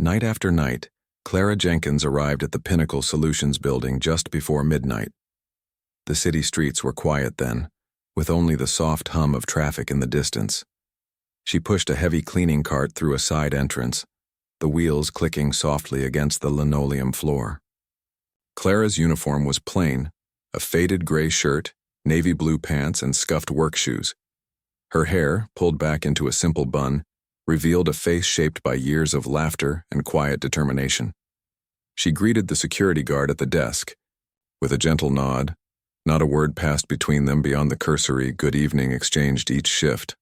Night after night, Clara Jenkins arrived at the Pinnacle Solutions building just before midnight. The city streets were quiet then, with only the soft hum of traffic in the distance. She pushed a heavy cleaning cart through a side entrance, the wheels clicking softly against the linoleum floor. Clara's uniform was plain, a faded gray shirt, navy blue pants, and scuffed work shoes. Her hair, pulled back into a simple bun, revealed a face shaped by years of laughter and quiet determination. She greeted the security guard at the desk. With a gentle nod, not a word passed between them beyond the cursory good evening exchanged each shift.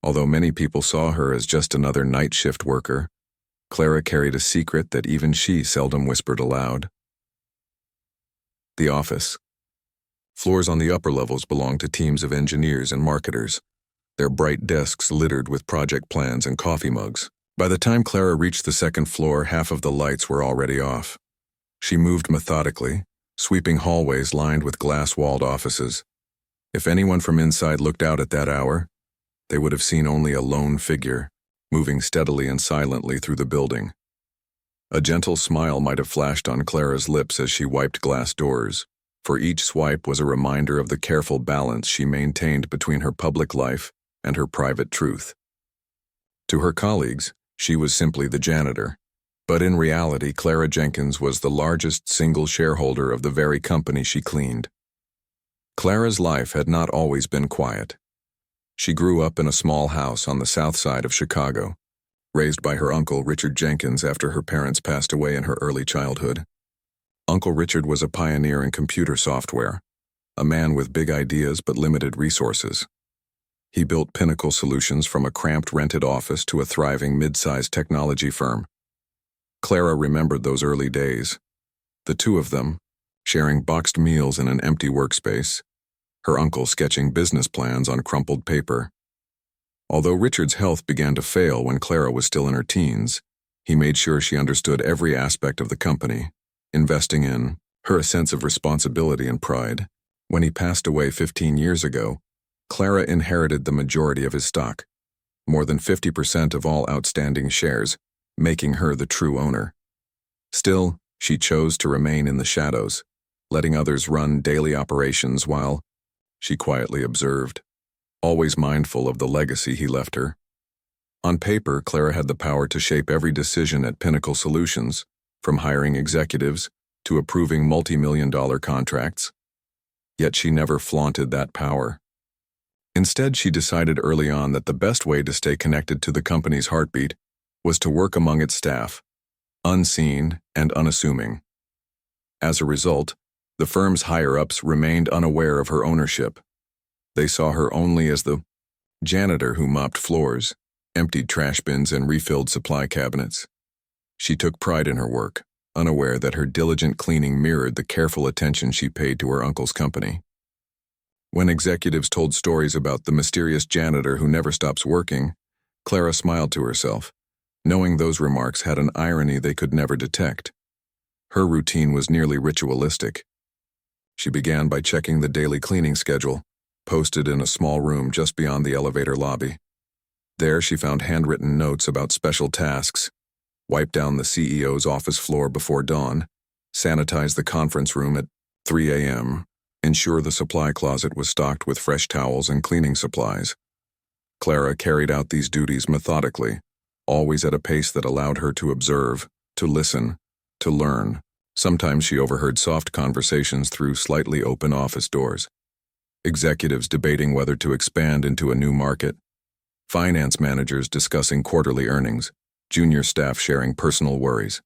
Although many people saw her as just another night shift worker, Clara carried a secret that even she seldom whispered aloud. The office. Floors on the upper levels belonged to teams of engineers and marketers, their bright desks littered with project plans and coffee mugs. By the time Clara reached the second floor, half of the lights were already off. She moved methodically, sweeping hallways lined with glass-walled offices. If anyone from inside looked out at that hour, they would have seen only a lone figure, moving steadily and silently through the building. A gentle smile might have flashed on Clara's lips as she wiped glass doors, for each swipe was a reminder of the careful balance she maintained between her public life and her private truth. To her colleagues, she was simply the janitor, but in reality, Clara Jenkins was the largest single shareholder of the very company she cleaned. Clara's life had not always been quiet. She grew up in a small house on the south side of Chicago, raised by her uncle Richard Jenkins after her parents passed away in her early childhood. Uncle Richard was a pioneer in computer software, a man with big ideas but limited resources. He built Pinnacle Solutions from a cramped rented office to a thriving mid-sized technology firm. Clara remembered those early days, the two of them, sharing boxed meals in an empty workspace, her uncle sketching business plans on crumpled paper. Although Richard's health began to fail when Clara was still in her teens, he made sure she understood every aspect of the company, investing in her a sense of responsibility and pride. When he passed away 15 years ago, Clara inherited the majority of his stock, more than 50% of all outstanding shares, making her the true owner. Still, she chose to remain in the shadows, letting others run daily operations while she quietly observed, always mindful of the legacy he left her. On paper, Clara had the power to shape every decision at Pinnacle Solutions, from hiring executives to approving multi-million-dollar contracts. Yet she never flaunted that power. Instead, she decided early on that the best way to stay connected to the company's heartbeat was to work among its staff, unseen and unassuming. As a result, the firm's higher-ups remained unaware of her ownership. They saw her only as the janitor who mopped floors, emptied trash bins, and refilled supply cabinets. She took pride in her work, unaware that her diligent cleaning mirrored the careful attention she paid to her uncle's company. When executives told stories about the mysterious janitor who never stops working, Clara smiled to herself, knowing those remarks had an irony they could never detect. Her routine was nearly ritualistic. She began by checking the daily cleaning schedule, posted in a small room just beyond the elevator lobby. There she found handwritten notes about special tasks: wipe down the CEO's office floor before dawn, sanitize the conference room at 3 a.m., ensure the supply closet was stocked with fresh towels and cleaning supplies. Clara carried out these duties methodically, always at a pace that allowed her to observe, to listen, to learn. Sometimes she overheard soft conversations through slightly open office doors. Executives debating whether to expand into a new market, finance managers discussing quarterly earnings, junior staff sharing personal worries.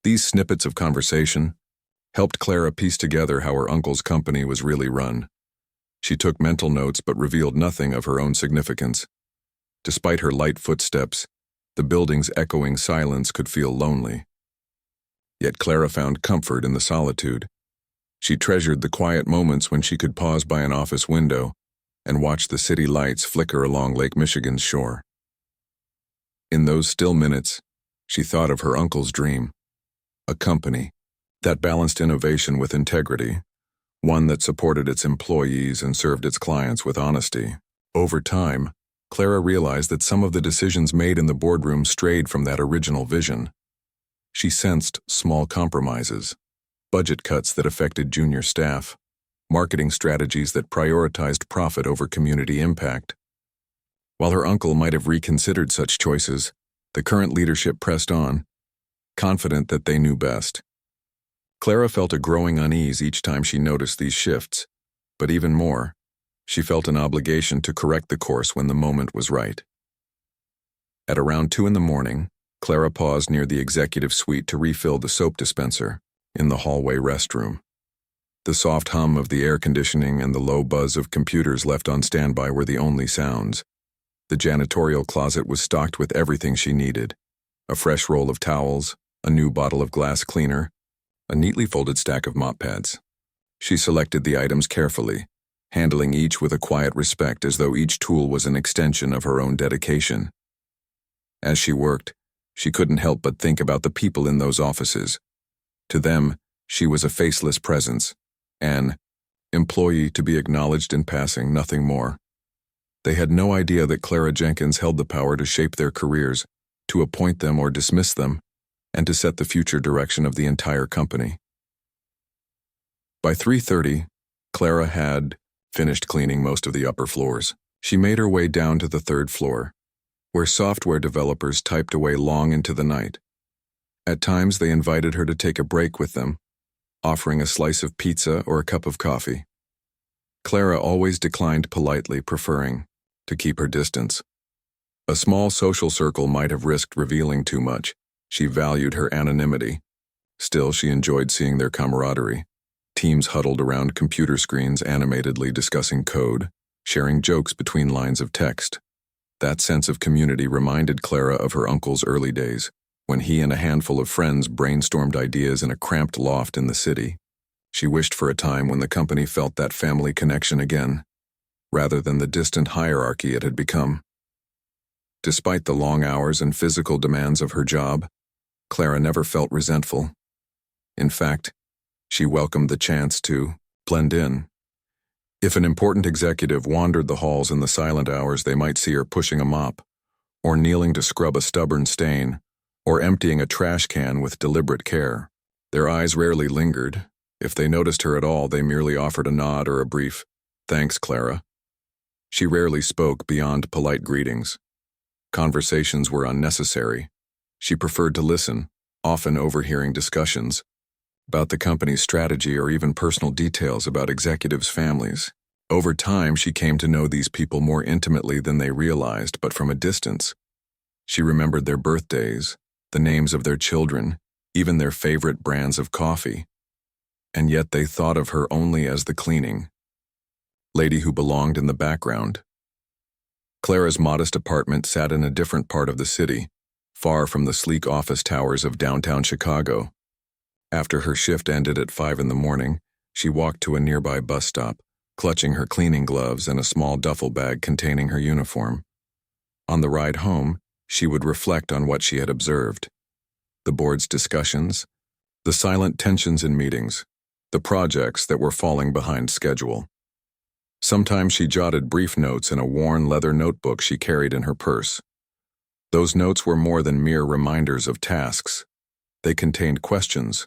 These snippets of conversation helped Clara piece together how her uncle's company was really run. She took mental notes but revealed nothing of her own significance. Despite her light footsteps, the building's echoing silence could feel lonely. Yet Clara found comfort in the solitude. She treasured the quiet moments when she could pause by an office window and watch the city lights flicker along Lake Michigan's shore. In those still minutes, she thought of her uncle's dream, a company that balanced innovation with integrity, one that supported its employees and served its clients with honesty. Over time, Clara realized that some of the decisions made in the boardroom strayed from that original vision. She sensed small compromises, budget cuts that affected junior staff, marketing strategies that prioritized profit over community impact. While her uncle might have reconsidered such choices, the current leadership pressed on, confident that they knew best. Clara felt a growing unease each time she noticed these shifts, but even more, she felt an obligation to correct the course when the moment was right. At around 2 a.m, Clara paused near the executive suite to refill the soap dispenser in the hallway restroom. The soft hum of the air conditioning and the low buzz of computers left on standby were the only sounds. The janitorial closet was stocked with everything she needed: a fresh roll of towels, a new bottle of glass cleaner, a neatly folded stack of mop pads. She selected the items carefully, handling each with a quiet respect as though each tool was an extension of her own dedication. As she worked, she couldn't help but think about the people in those offices. To them, she was a faceless presence, an employee to be acknowledged in passing, nothing more. They had no idea that Clara Jenkins held the power to shape their careers, to appoint them or dismiss them, and to set the future direction of the entire company. By 3:30, Clara had finished cleaning most of the upper floors. She made her way down to the 3rd floor, where software developers typed away long into the night. At times, they invited her to take a break with them, offering a slice of pizza or a cup of coffee. Clara always declined politely, preferring to keep her distance. A small social circle might have risked revealing too much. She valued her anonymity. Still, she enjoyed seeing their camaraderie. Teams huddled around computer screens animatedly discussing code, sharing jokes between lines of text. That sense of community reminded Clara of her uncle's early days, when he and a handful of friends brainstormed ideas in a cramped loft in the city. She wished for a time when the company felt that family connection again, rather than the distant hierarchy it had become. Despite the long hours and physical demands of her job, Clara never felt resentful. In fact, she welcomed the chance to blend in. If an important executive wandered the halls in the silent hours, they might see her pushing a mop, or kneeling to scrub a stubborn stain, or emptying a trash can with deliberate care. Their eyes rarely lingered. If they noticed her at all, they merely offered a nod or a brief, "Thanks, Clara." She rarely spoke beyond polite greetings. Conversations were unnecessary. She preferred to listen, often overhearing discussions about the company's strategy or even personal details about executives' families. Over time, she came to know these people more intimately than they realized, but from a distance. She remembered their birthdays, the names of their children, even their favorite brands of coffee. And yet they thought of her only as the cleaning lady who belonged in the background. Clara's modest apartment sat in a different part of the city, far from the sleek office towers of downtown Chicago. After her shift ended at 5 a.m, she walked to a nearby bus stop, clutching her cleaning gloves and a small duffel bag containing her uniform. On the ride home, she would reflect on what she had observed: the board's discussions, the silent tensions in meetings, the projects that were falling behind schedule. Sometimes she jotted brief notes in a worn leather notebook she carried in her purse. Those notes were more than mere reminders of tasks. They contained questions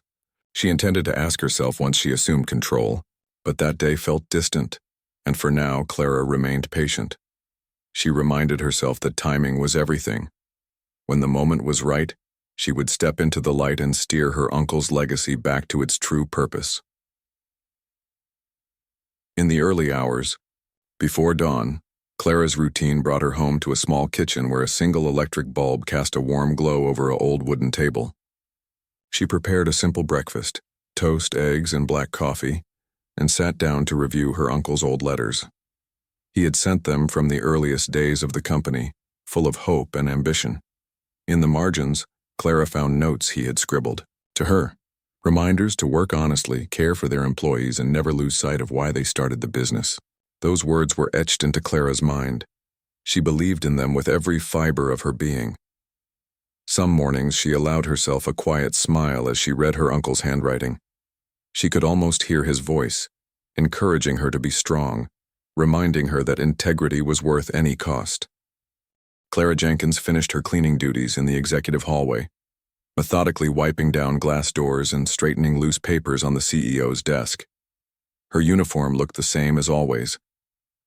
she intended to ask herself once she assumed control, but that day felt distant, and for now Clara remained patient. She reminded herself that timing was everything. When the moment was right, she would step into the light and steer her uncle's legacy back to its true purpose. In the early hours, before dawn, Clara's routine brought her home to a small kitchen where a single electric bulb cast a warm glow over an old wooden table. She prepared a simple breakfast, toast, eggs, and black coffee, and sat down to review her uncle's old letters. He had sent them from the earliest days of the company, full of hope and ambition. In the margins, Clara found notes he had scribbled to her. Reminders to work honestly, care for their employees, and never lose sight of why they started the business. Those words were etched into Clara's mind. She believed in them with every fiber of her being. Some mornings she allowed herself a quiet smile as she read her uncle's handwriting. She could almost hear his voice, encouraging her to be strong, reminding her that integrity was worth any cost. Clara Jenkins finished her cleaning duties in the executive hallway, methodically wiping down glass doors and straightening loose papers on the CEO's desk. Her uniform looked the same as always: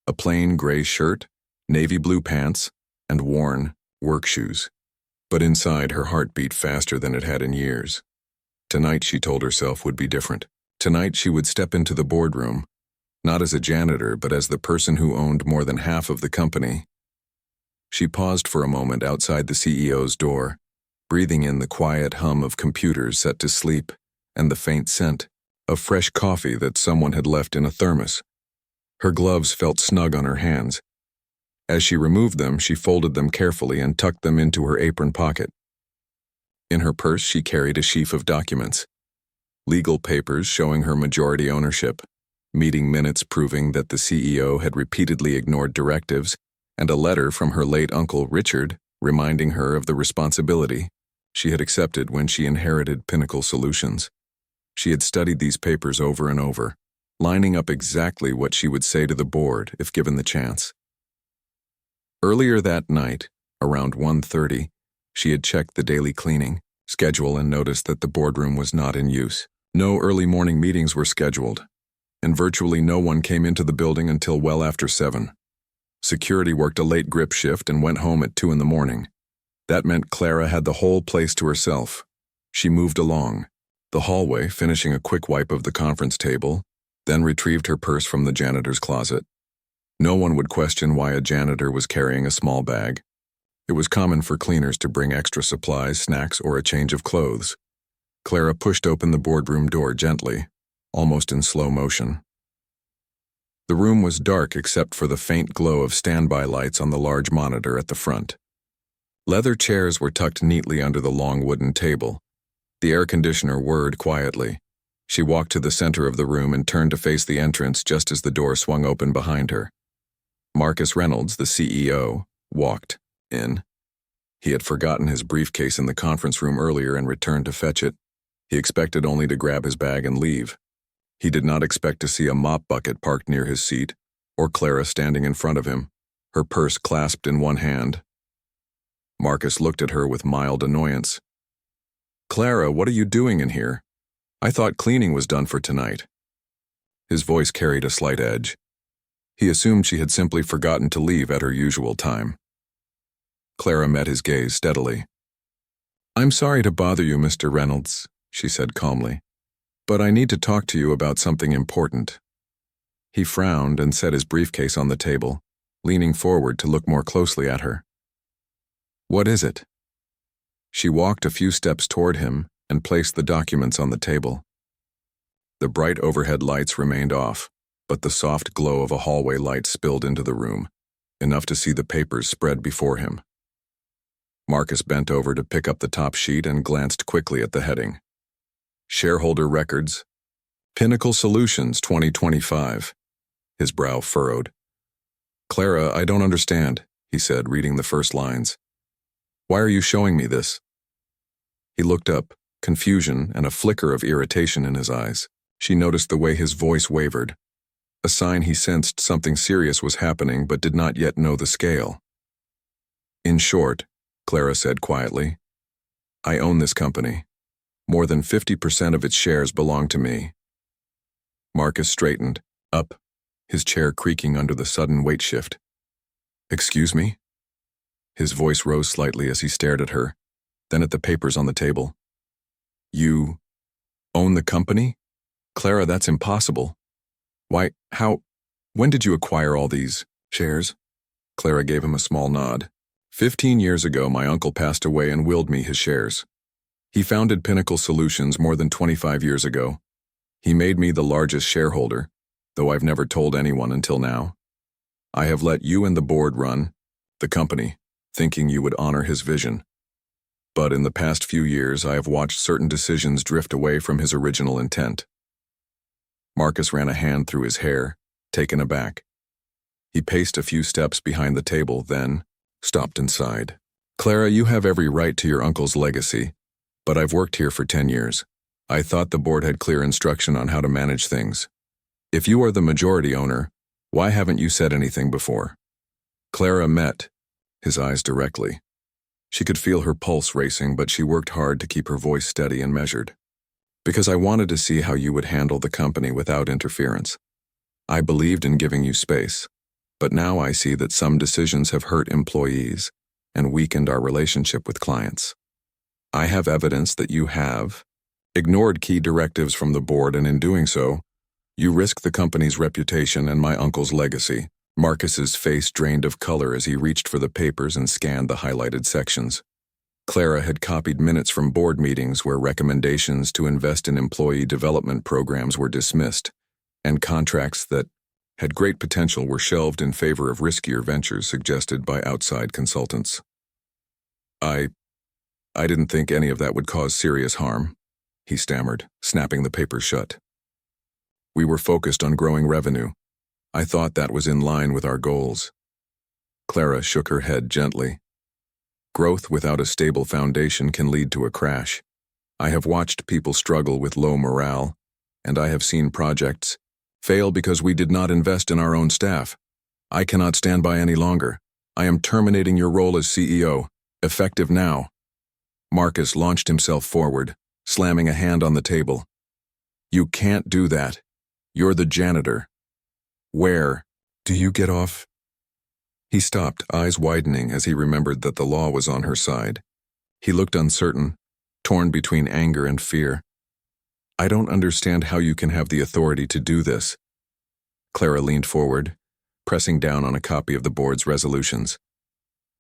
a plain gray shirt, navy blue pants, and worn work shoes. But inside, her heart beat faster than it had in years. Tonight, she told herself, would be different. Tonight, she would step into the boardroom, not as a janitor, but as the person who owned more than half of the company. She paused for a moment outside the CEO's door, breathing in the quiet hum of computers set to sleep and the faint scent of fresh coffee that someone had left in a thermos. Her gloves felt snug on her hands. As she removed them, she folded them carefully and tucked them into her apron pocket. In her purse, she carried a sheaf of documents: legal papers showing her majority ownership, meeting minutes proving that the CEO had repeatedly ignored directives, and a letter from her late uncle Richard reminding her of the responsibility she had accepted when she inherited Pinnacle Solutions. She had studied these papers over and over, lining up exactly what she would say to the board if given the chance. Earlier that night, around 1:30, she had checked the daily cleaning schedule and noticed that the boardroom was not in use. No early morning meetings were scheduled, and virtually no one came into the building until well after 7. Security worked a late grip shift and went home at 2 in the morning. That meant Clara had the whole place to herself. She moved along the hallway, finishing a quick wipe of the conference table, then retrieved her purse from the janitor's closet. No one would question why a janitor was carrying a small bag. It was common for cleaners to bring extra supplies, snacks, or a change of clothes. Clara pushed open the boardroom door gently, almost in slow motion. The room was dark except for the faint glow of standby lights on the large monitor at the front. Leather chairs were tucked neatly under the long wooden table. The air conditioner whirred quietly. She walked to the center of the room and turned to face the entrance just as the door swung open behind her. Marcus Reynolds, the CEO, walked in. He had forgotten his briefcase in the conference room earlier and returned to fetch it. He expected only to grab his bag and leave. He did not expect to see a mop bucket parked near his seat, or Clara standing in front of him, her purse clasped in one hand. Marcus looked at her with mild annoyance. "Clara, what are you doing in here? I thought cleaning was done for tonight." His voice carried a slight edge. He assumed she had simply forgotten to leave at her usual time. Clara met his gaze steadily. "I'm sorry to bother you, Mr. Reynolds," she said calmly, "but I need to talk to you about something important." He frowned and set his briefcase on the table, leaning forward to look more closely at her. "What is it?" She walked a few steps toward him and placed the documents on the table. The bright overhead lights remained off, but the soft glow of a hallway light spilled into the room, enough to see the papers spread before him. Marcus bent over to pick up the top sheet and glanced quickly at the heading. Shareholder Records, Pinnacle Solutions 2025. His brow furrowed. "Clara, I don't understand," he said, reading the first lines. "Why are you showing me this?" He looked up, confusion and a flicker of irritation in his eyes. She noticed the way his voice wavered, a sign he sensed something serious was happening but did not yet know the scale. "In short," Clara said quietly, "I own this company. More than 50% of its shares belong to me." Marcus straightened, up, his chair creaking under the sudden weight shift. "Excuse me?" His voice rose slightly as he stared at her, then at the papers on the table. "You own the company? Clara, that's impossible. Why, when did you acquire all these shares?" Clara gave him a small nod. 15 years ago, my uncle passed away and willed me his shares. He founded Pinnacle Solutions more than 25 years ago. He made me the largest shareholder, though I've never told anyone until now. I have let you and the board run the company, thinking you would honor his vision. But in the past few years, I have watched certain decisions drift away from his original intent." Marcus ran a hand through his hair, taken aback. He paced a few steps behind the table, then stopped and sighed. "Clara, you have every right to your uncle's legacy, but I've worked here for 10 years. I thought the board had clear instruction on how to manage things. If you are the majority owner, why haven't you said anything before?" Clara met his eyes directly. She could feel her pulse racing, but she worked hard to keep her voice steady and measured. Because I wanted to see how you would handle the company without interference. I believed in giving you space, but now I see that some decisions have hurt employees and weakened our relationship with clients. I have evidence that you have ignored key directives from the board, and in doing so, you risk the company's reputation and my uncle's legacy. Marcus's face drained of color as he reached for the papers and scanned the highlighted sections. Clara had copied minutes from board meetings where recommendations to invest in employee development programs were dismissed, and contracts that had great potential were shelved in favor of riskier ventures suggested by outside consultants. I didn't think any of that would cause serious harm, he stammered, snapping the paper shut. We were focused on growing revenue. I thought that was in line with our goals. Clara shook her head gently. Growth without a stable foundation can lead to a crash. I have watched people struggle with low morale, and I have seen projects fail because we did not invest in our own staff. I cannot stand by any longer. I am terminating your role as CEO, effective now. Marcus launched himself forward, slamming a hand on the table. You can't do that. You're the janitor. Where do you get off? He stopped, eyes widening as he remembered that the law was on her side. He looked uncertain, torn between anger and fear. I don't understand how you can have the authority to do this. Clara leaned forward, pressing down on a copy of the board's resolutions.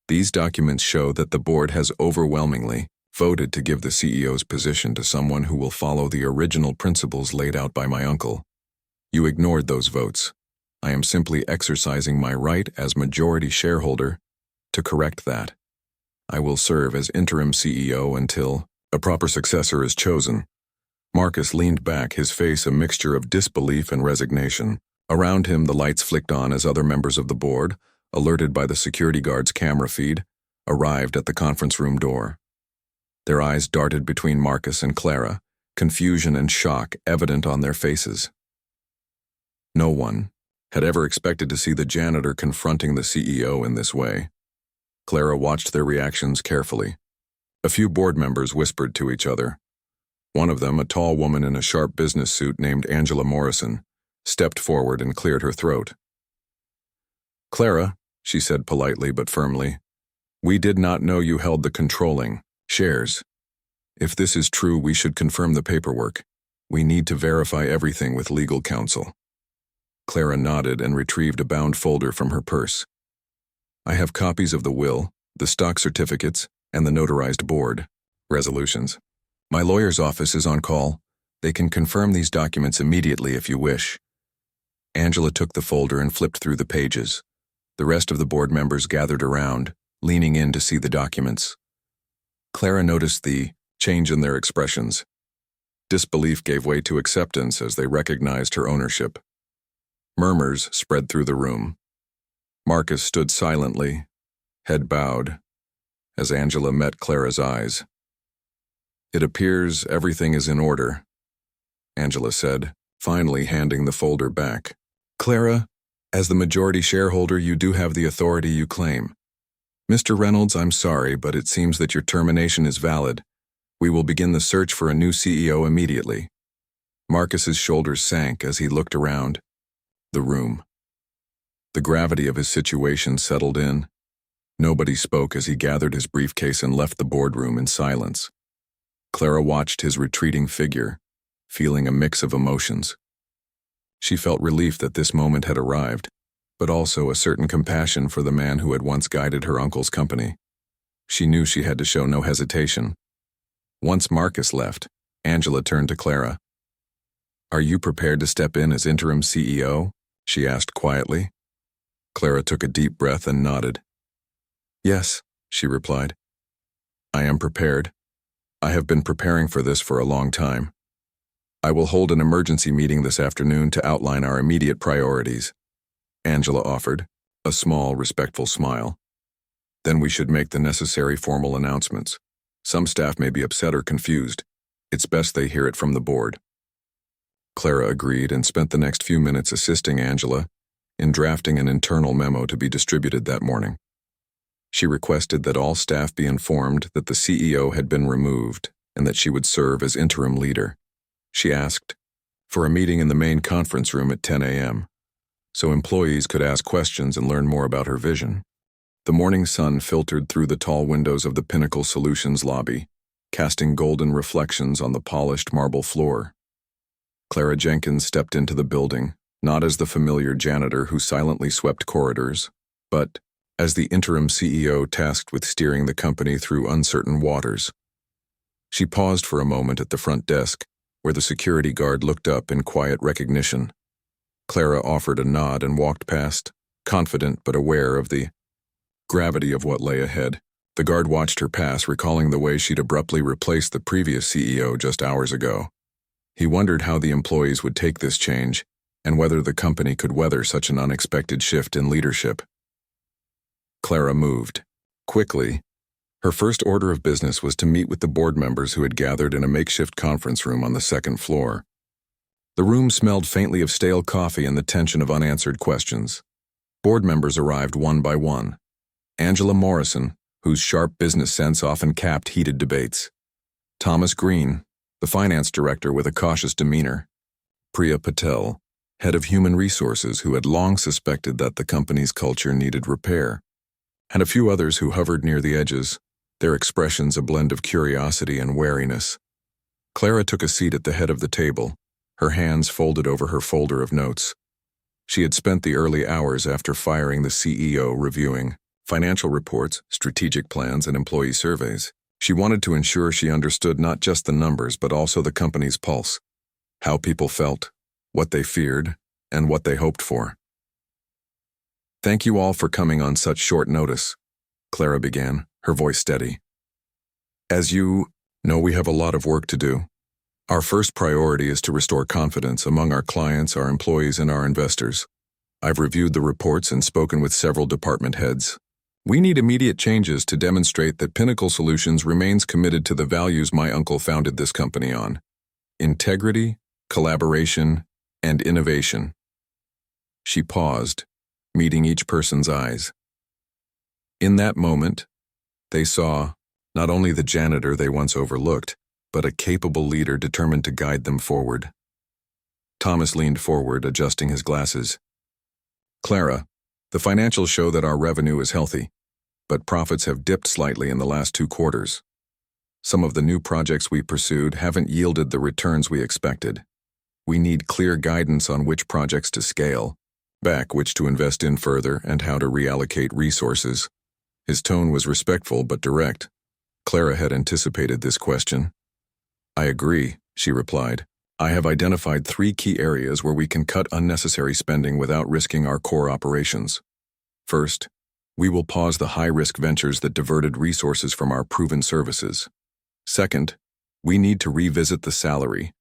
These documents show that the board has overwhelmingly voted to give the CEO's position to someone who will follow the original principles laid out by my uncle. You ignored those votes. I am simply exercising my right as majority shareholder to correct that. I will serve as interim CEO until a proper successor is chosen. Marcus leaned back, his face a mixture of disbelief and resignation. Around him, the lights flicked on as other members of the board, alerted by the security guard's camera feed, arrived at the conference room door. Their eyes darted between Marcus and Clara, confusion and shock evident on their faces. No one had ever expected to see the janitor confronting the CEO in this way. Clara watched their reactions carefully. A few board members whispered to each other. One of them, a tall woman in a sharp business suit named Angela Morrison, stepped forward and cleared her throat. Clara, she said politely but firmly, we did not know you held the controlling shares. If this is true, we should confirm the paperwork. We need to verify everything with legal counsel. Clara nodded and retrieved a bound folder from her purse. I have copies of the will, the stock certificates, and the notarized board resolutions. My lawyer's office is on call. They can confirm these documents immediately if you wish. Angela took the folder and flipped through the pages. The rest of the board members gathered around, leaning in to see the documents. Clara noticed the change in their expressions. Disbelief gave way to acceptance as they recognized her ownership. Murmurs spread through the room. Marcus stood silently, head bowed, as Angela met Clara's eyes. It appears everything is in order, Angela said, finally handing the folder back. Clara, as the majority shareholder, you do have the authority you claim. Mr. Reynolds, I'm sorry, but it seems that your termination is valid. We will begin the search for a new CEO immediately. Marcus's shoulders sank as he looked around the room. The gravity of his situation settled in. Nobody spoke as he gathered his briefcase and left the boardroom in silence. Clara watched his retreating figure, feeling a mix of emotions. She felt relief that this moment had arrived, but also a certain compassion for the man who had once guided her uncle's company. She knew she had to show no hesitation. Once Marcus left, Angela turned to Clara. Are you prepared to step in as interim CEO? She asked quietly. Clara took a deep breath and nodded. Yes, she replied. I am prepared. I have been preparing for this for a long time. I will hold an emergency meeting this afternoon to outline our immediate priorities, Angela offered, a small, respectful smile. Then we should make the necessary formal announcements. Some staff may be upset or confused. It's best they hear it from the board. Clara agreed and spent the next few minutes assisting Angela in drafting an internal memo to be distributed that morning. She requested that all staff be informed that the CEO had been removed and that she would serve as interim leader. She asked for a meeting in the main conference room at 10 a.m. so employees could ask questions and learn more about her vision. The morning sun filtered through the tall windows of the Pinnacle Solutions lobby, casting golden reflections on the polished marble floor. Clara Jenkins stepped into the building, not as the familiar janitor who silently swept corridors, but as the interim CEO tasked with steering the company through uncertain waters. She paused for a moment at the front desk, where the security guard looked up in quiet recognition. Clara offered a nod and walked past, confident but aware of the gravity of what lay ahead. The guard watched her pass, recalling the way she'd abruptly replaced the previous CEO just hours ago. He wondered how the employees would take this change, and whether the company could weather such an unexpected shift in leadership. Clara moved quickly. Her first order of business was to meet with the board members who had gathered in a makeshift conference room on the second floor. The room smelled faintly of stale coffee and the tension of unanswered questions. Board members arrived one by one. Angela Morrison, whose sharp business sense often capped heated debates. Thomas Green, the finance director with a cautious demeanor. Priya Patel, head of human resources, who had long suspected that the company's culture needed repair. And a few others who hovered near the edges, their expressions a blend of curiosity and wariness. Clara took a seat at the head of the table, her hands folded over her folder of notes. She had spent the early hours after firing the CEO reviewing financial reports, strategic plans, and employee surveys. She wanted to ensure she understood not just the numbers but also the company's pulse, how people felt, what they feared, and what they hoped for. "Thank you all for coming on such short notice," Clara began, her voice steady. "As you know, we have a lot of work to do. Our first priority is to restore confidence among our clients, our employees, and our investors. I've reviewed the reports and spoken with several department heads. We need immediate changes to demonstrate that Pinnacle Solutions remains committed to the values my uncle founded this company on: integrity, collaboration, and innovation." She paused, meeting each person's eyes. In that moment, they saw not only the janitor they once overlooked, but a capable leader determined to guide them forward. Thomas leaned forward, adjusting his glasses. "Clara, the financials show that our revenue is healthy, but profits have dipped slightly in the last 2 quarters. Some of the new projects we pursued haven't yielded the returns we expected. We need clear guidance on which projects to scale back, which to invest in further, and how to reallocate resources." His tone was respectful but direct. Clara had anticipated this question. "I agree," she replied. "I have identified 3 key areas where we can cut unnecessary spending without risking our core operations. First, we will pause the high-risk ventures that diverted resources from our proven services. Second, we need to revisit the salary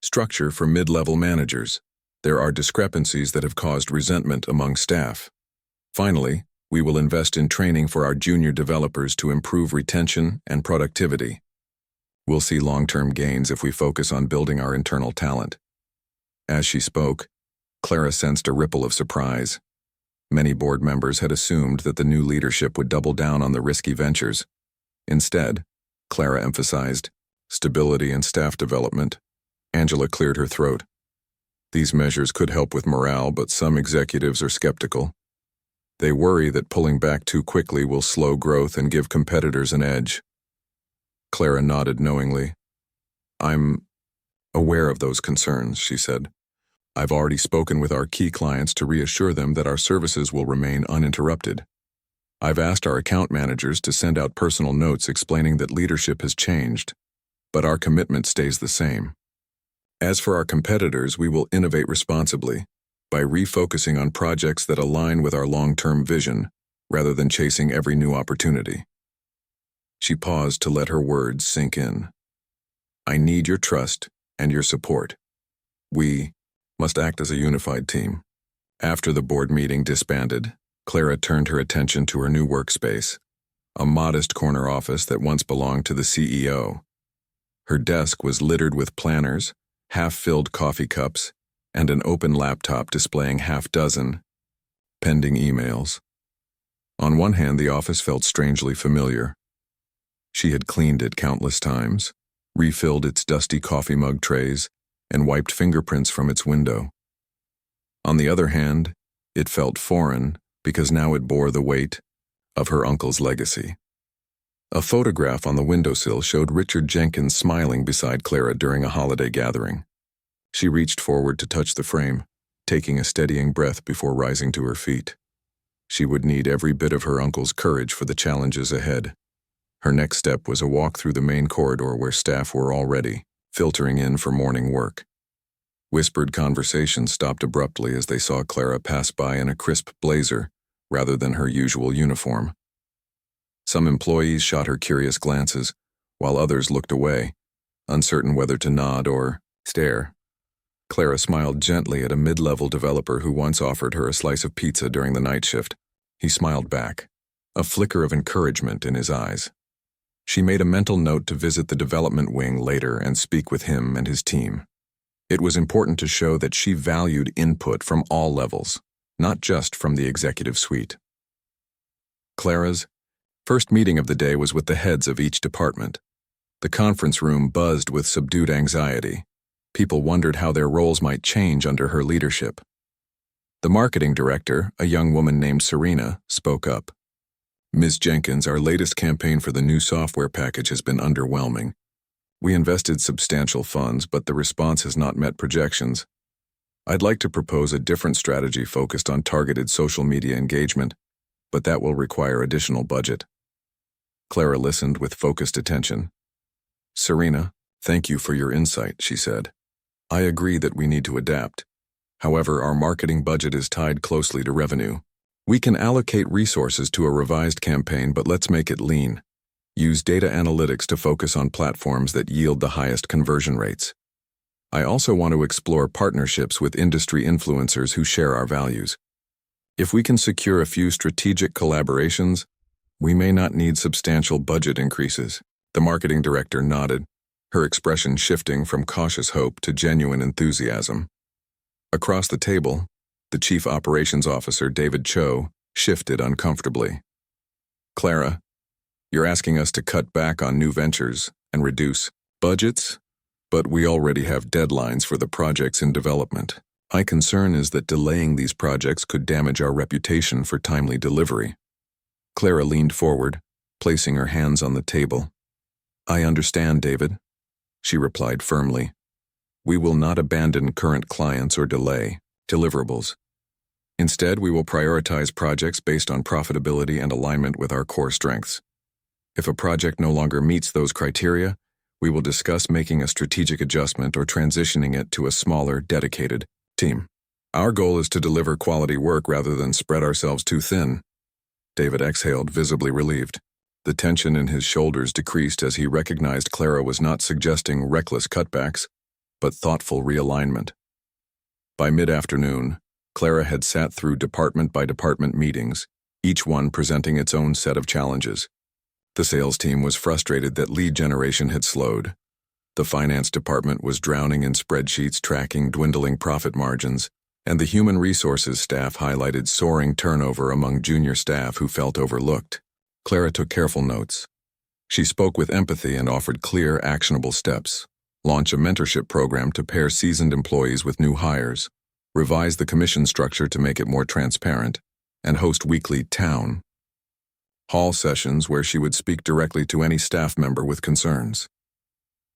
structure for mid-level managers. There are discrepancies that have caused resentment among staff. Finally, we will invest in training for our junior developers to improve retention and productivity. We'll see long-term gains if we focus on building our internal talent." As she spoke, Clara sensed a ripple of surprise. Many board members had assumed that the new leadership would double down on the risky ventures. Instead, Clara emphasized stability and staff development. Angela cleared her throat. "These measures could help with morale, but some executives are skeptical. They worry that pulling back too quickly will slow growth and give competitors an edge." Clara nodded knowingly. "I'm aware of those concerns," she said. "I've already spoken with our key clients to reassure them that our services will remain uninterrupted. I've asked our account managers to send out personal notes explaining that leadership has changed, but our commitment stays the same. As for our competitors, we will innovate responsibly by refocusing on projects that align with our long-term vision rather than chasing every new opportunity." She paused to let her words sink in. "I need your trust and your support. We must act as a unified team." After the board meeting disbanded, Clara turned her attention to her new workspace, a modest corner office that once belonged to the CEO. Her desk was littered with planners, half-filled coffee cups, and an open laptop displaying half-dozen pending emails. On one hand, the office felt strangely familiar. She had cleaned it countless times, refilled its dusty coffee mug trays, and wiped fingerprints from its window. On the other hand, it felt foreign because now it bore the weight of her uncle's legacy. A photograph on the windowsill showed Richard Jenkins smiling beside Clara during a holiday gathering. She reached forward to touch the frame, taking a steadying breath before rising to her feet. She would need every bit of her uncle's courage for the challenges ahead. Her next step was a walk through the main corridor where staff were already filtering in for morning work. Whispered conversations stopped abruptly as they saw Clara pass by in a crisp blazer rather than her usual uniform. Some employees shot her curious glances, while others looked away, uncertain whether to nod or stare. Clara smiled gently at a mid-level developer who once offered her a slice of pizza during the night shift. He smiled back, a flicker of encouragement in his eyes. She made a mental note to visit the development wing later and speak with him and his team. It was important to show that she valued input from all levels, not just from the executive suite. Clara's first meeting of the day was with the heads of each department. The conference room buzzed with subdued anxiety. People wondered how their roles might change under her leadership. The marketing director, a young woman named Serena, spoke up. "Ms. Jenkins, our latest campaign for the new software package has been underwhelming. We invested substantial funds, but the response has not met projections. I'd like to propose a different strategy focused on targeted social media engagement, but that will require additional budget." Clara listened with focused attention. "Serena, thank you for your insight," she said. "I agree that we need to adapt. However, our marketing budget is tied closely to revenue. We can allocate resources to a revised campaign, but let's make it lean. Use data analytics to focus on platforms that yield the highest conversion rates. I also want to explore partnerships with industry influencers who share our values. If we can secure a few strategic collaborations, we may not need substantial budget increases." The marketing director nodded, her expression shifting from cautious hope to genuine enthusiasm. Across the table, the chief operations officer, David Cho, shifted uncomfortably. "Clara, you're asking us to cut back on new ventures and reduce budgets, but we already have deadlines for the projects in development. My concern is that delaying these projects could damage our reputation for timely delivery." Clara leaned forward, placing her hands on the table. "I understand, David," she replied firmly. "We will not abandon current clients or delay deliverables. Instead, we will prioritize projects based on profitability and alignment with our core strengths. If a project no longer meets those criteria, we will discuss making a strategic adjustment or transitioning it to a smaller, dedicated team. Our goal is to deliver quality work rather than spread ourselves too thin." David exhaled, visibly relieved. The tension in his shoulders decreased as he recognized Clara was not suggesting reckless cutbacks, but thoughtful realignment. By mid-afternoon, Clara had sat through department-by-department meetings, each one presenting its own set of challenges. The sales team was frustrated that lead generation had slowed. The finance department was drowning in spreadsheets tracking dwindling profit margins, and the human resources staff highlighted soaring turnover among junior staff who felt overlooked. Clara took careful notes. She spoke with empathy and offered clear, actionable steps. Launch a mentorship program to pair seasoned employees with new hires, revise the commission structure to make it more transparent, and host weekly town hall sessions where she would speak directly to any staff member with concerns.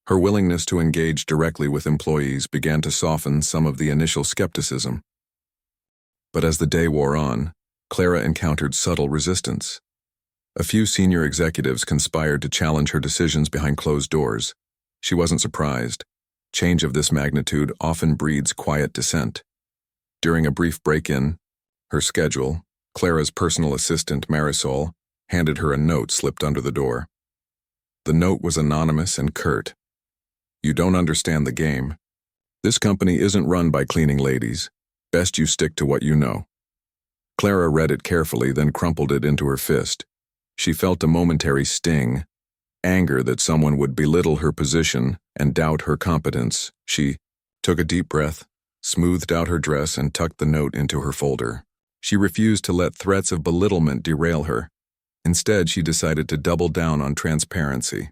Her willingness to engage directly with employees began to soften some of the initial skepticism. But as the day wore on, Clara encountered subtle resistance. A few senior executives conspired to challenge her decisions behind closed doors. She wasn't surprised. Change of this magnitude often breeds quiet dissent. During a brief break-in, her schedule, Clara's personal assistant, Marisol, handed her a note slipped under the door. The note was anonymous and curt. "You don't understand the game. This company isn't run by cleaning ladies. Best you stick to what you know." Clara read it carefully, then crumpled it into her fist. She felt a momentary sting, anger that someone would belittle her position and doubt her competence. She took a deep breath, smoothed out her dress, and tucked the note into her folder. She refused to let threats of belittlement derail her. Instead, she decided to double down on transparency.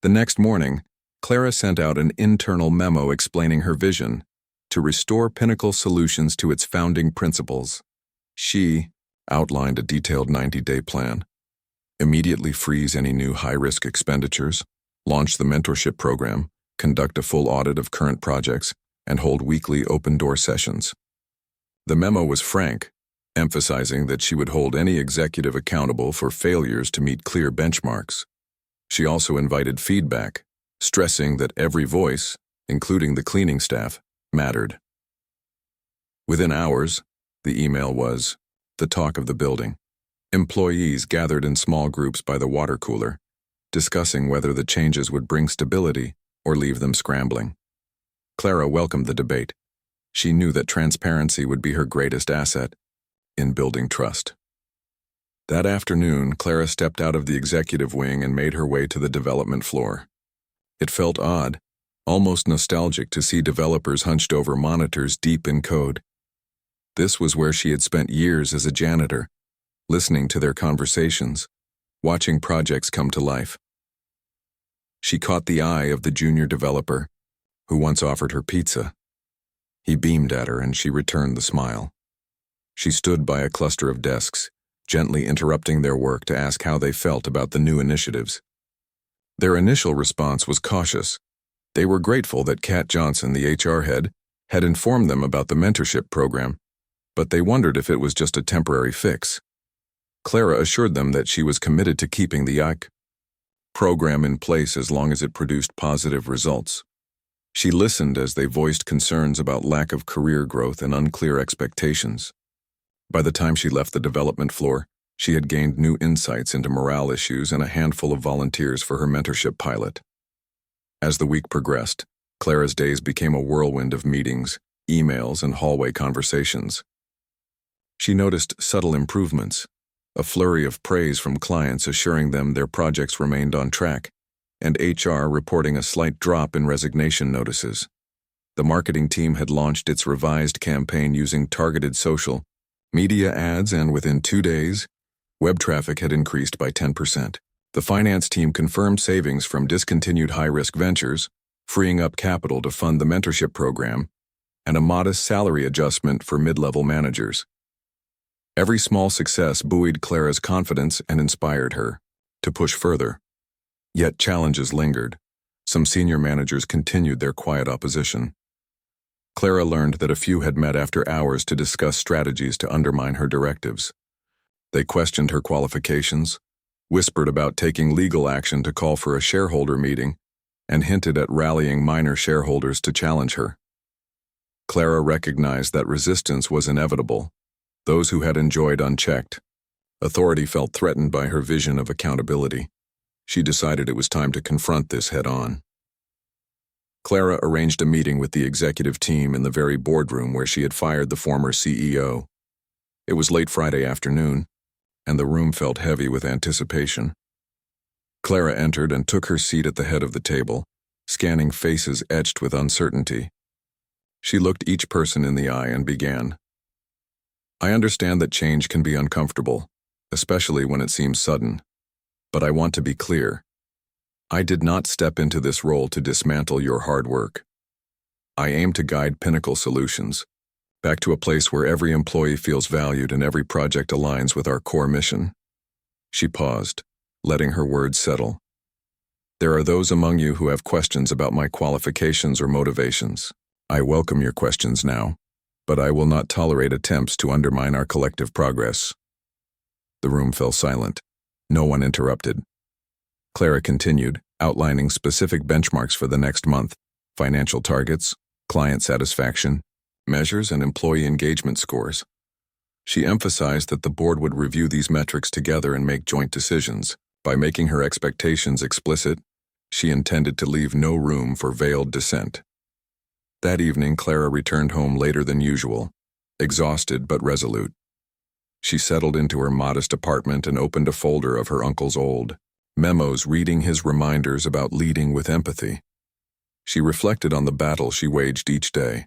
The next morning, Clara sent out an internal memo explaining her vision to restore Pinnacle Solutions to its founding principles. She outlined a detailed 90-day plan. Immediately freeze any new high-risk expenditures, launch the mentorship program, conduct a full audit of current projects, and hold weekly open-door sessions. The memo was frank, emphasizing that she would hold any executive accountable for failures to meet clear benchmarks. She also invited feedback, stressing that every voice, including the cleaning staff, mattered. Within hours, the email was the talk of the building. Employees gathered in small groups by the water cooler, discussing whether the changes would bring stability or leave them scrambling. Clara welcomed the debate. She knew that transparency would be her greatest asset in building trust. That afternoon, Clara stepped out of the executive wing and made her way to the development floor. It felt odd, almost nostalgic to see developers hunched over monitors deep in code. This was where she had spent years as a janitor, listening to their conversations, watching projects come to life. She caught the eye of the junior developer, who once offered her pizza. He beamed at her and she returned the smile. She stood by a cluster of desks, gently interrupting their work to ask how they felt about the new initiatives. Their initial response was cautious. They were grateful that Kat Johnson, the HR head, had informed them about the mentorship program, but they wondered if it was just a temporary fix. Clara assured them that she was committed to keeping the IC program in place as long as it produced positive results. She listened as they voiced concerns about lack of career growth and unclear expectations. By the time she left the development floor, she had gained new insights into morale issues and a handful of volunteers for her mentorship pilot. As the week progressed, Clara's days became a whirlwind of meetings, emails, and hallway conversations. She noticed subtle improvements, a flurry of praise from clients assuring them their projects remained on track, and HR reporting a slight drop in resignation notices. The marketing team had launched its revised campaign using targeted social media ads, and within 2 days, web traffic had increased by 10%. The finance team confirmed savings from discontinued high-risk ventures, freeing up capital to fund the mentorship program, and a modest salary adjustment for mid-level managers. Every small success buoyed Clara's confidence and inspired her to push further. Yet challenges lingered. Some senior managers continued their quiet opposition. Clara learned that a few had met after hours to discuss strategies to undermine her directives. They questioned her qualifications, whispered about taking legal action to call for a shareholder meeting, and hinted at rallying minor shareholders to challenge her. Clara recognized that resistance was inevitable. Those who had enjoyed unchecked. Authority felt threatened by her vision of accountability. She decided it was time to confront this head-on. Clara arranged a meeting with the executive team in the very boardroom where she had fired the former CEO. It was late Friday afternoon, and the room felt heavy with anticipation. Clara entered and took her seat at the head of the table, scanning faces etched with uncertainty. She looked each person in the eye and began. I understand that change can be uncomfortable, especially when it seems sudden. But I want to be clear. I did not step into this role to dismantle your hard work. I aim to guide Pinnacle Solutions back to a place where every employee feels valued and every project aligns with our core mission. She paused, letting her words settle. There are those among you who have questions about my qualifications or motivations. I welcome your questions now, but I will not tolerate attempts to undermine our collective progress. The room fell silent. No one interrupted. Clara continued, outlining specific benchmarks for the next month, financial targets, client satisfaction, measures, and employee engagement scores. She emphasized that the board would review these metrics together and make joint decisions. By making her expectations explicit, she intended to leave no room for veiled dissent. That evening, Clara returned home later than usual, exhausted but resolute. She settled into her modest apartment and opened a folder of her uncle's old memos, reading his reminders about leading with empathy. She reflected on the battle she waged each day.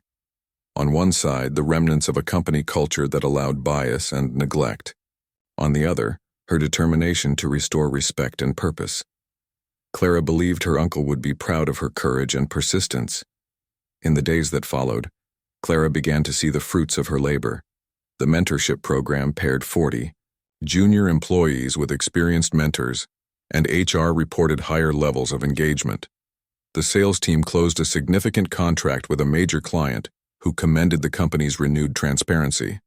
On one side, the remnants of a company culture that allowed bias and neglect. On the other, her determination to restore respect and purpose. Clara believed her uncle would be proud of her courage and persistence. In the days that followed, Clara began to see the fruits of her labor. The mentorship program paired 40 junior employees with experienced mentors, and HR reported higher levels of engagement. The sales team closed a significant contract with a major client who commended the company's renewed transparency.